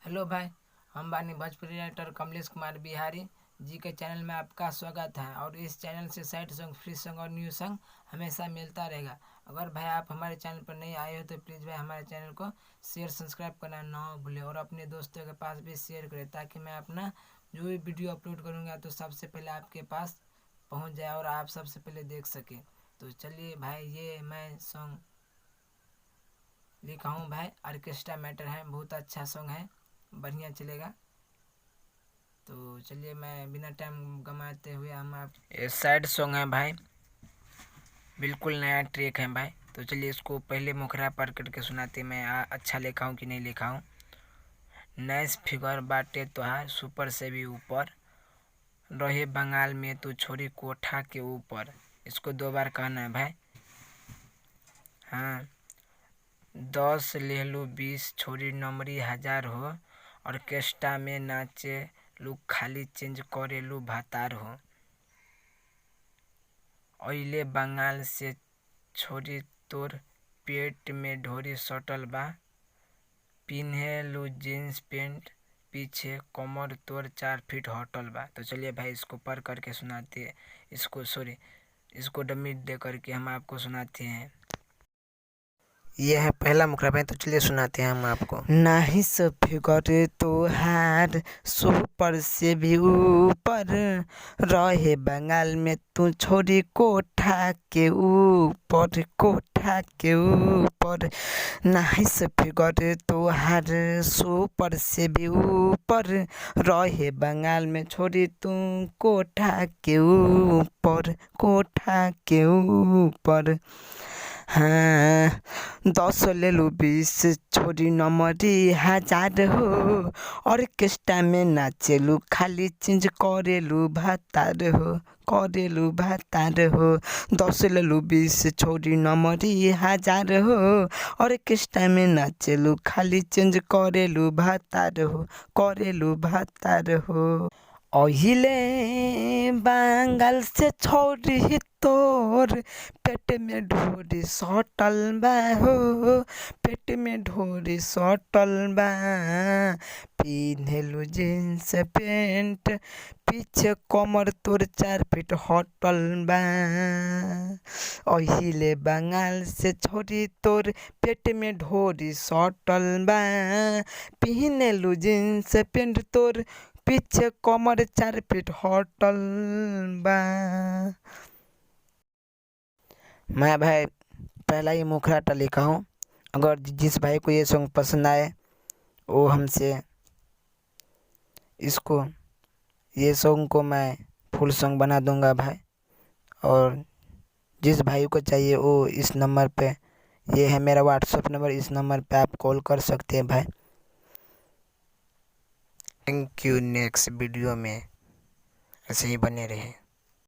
Hello भाई, हम बानी भोजपुरी राइटर कमलेश कुमार बिहारी जी के चैनल में आपका स्वागत है। और इस चैनल से सैड सॉन्ग, फ्री सॉन्ग और न्यू सॉन्ग हमेशा मिलता रहेगा। अगर भाई आप हमारे चैनल पर नहीं आए हो तो प्लीज़ भाई हमारे चैनल को शेयर सब्सक्राइब करना ना भूलें और अपने दोस्तों के पास भी शेयर करें, ताकि मैं अपना जो भी वीडियो अपलोड करूँगा तो सबसे पहले आपके पास पहुँच जाए और आप सबसे पहले देख सकें। तो चलिए भाई, ये मैं सॉन्ग लिखा हूँ भाई, ऑर्केस्ट्रा मैटर है, बहुत अच्छा सॉन्ग है, बढ़िया चलेगा। तो चलिए मैं बिना टाइम गंवाते हुए हम आप ये सैड सॉन्ग है भाई, बिल्कुल नया ट्रैक है भाई। तो चलिए इसको पहले मुखरा पर करके सुनाते मैं अच्छा लिखा हूँ कि नहीं लिखा हूँ। नाइस फिगर बाटे तोहार सुपर से भी ऊपर, रहे बंगाल में तू छोरी कोठा के ऊपर। इसको 2 बार कहना है भाई। हाँ, 10 ले लू 20 छोरी नंबरी 1000 हो, ऑर्केस्ट्रा में नाचे लू खाली चेंज करे लू भातार हो। अइले बंगाल से छोरी तोर पेट में ढोरी सटल बा, पिन्हे लू जीन्स पेंट पीछे कमर तोर 4 फीट हटल बा। तो चलिए भाई इसको पर करके सुनाते, इसको डमी दे करके हम आपको सुनाते हैं। ये है पहला मुखरा भाई, तो चलिए सुनाते हैं हम आपको। नाहिस फिगर तोहार सुपर से भी ऊपर, रहे बंगाल में तू छोरी कोठा के ऊपर, कोठा के ऊपर। नाहिस फिगर तोहार सुपर से भी ऊपर, रहे बंगाल में छोरी तू कोठा के ऊपर, कोठा के ऊपर। हाँ, 10 ले लू 20 छोरी नंबरी 1000 हो, ऑर्केस्ट्रा में नाचेलू खाली चेंज करेलू भातार हो, करेलू भातार हो। 10 ले लू 20 छोरी नंबरी 1000 हो, ऑर्केस्ट्रा में नाचेलू खाली चेंज करेलू भातार हो, करेलू भातार हो। अहिले बंगाल से छोरी तोर पेट में ढोरी सटल बा हो, पेट में ढोरी सटल बा, पिन्हेलु जींस पेंट पीछे कमर तोर 4 फीट हटल बा। अहिले बंगाल से छोरी तोर पेट में ढोरी सटल बा, पिन्हेलु जींस पेंट तोर पीछे कमर 4 फीट हटल बा। मैं भाई पहला ही मुखराटा लिखा हूँ। अगर जिस भाई को ये सॉन्ग पसंद आए वो हमसे ये सॉन्ग को मैं फुल सॉन्ग बना दूंगा भाई। और जिस भाई को चाहिए वो इस नंबर पे, ये है मेरा व्हाट्सएप नंबर, इस नंबर पे आप कॉल कर सकते हैं भाई। Thank you. नेक्स्ट वीडियो में ऐसे ही बने रहे।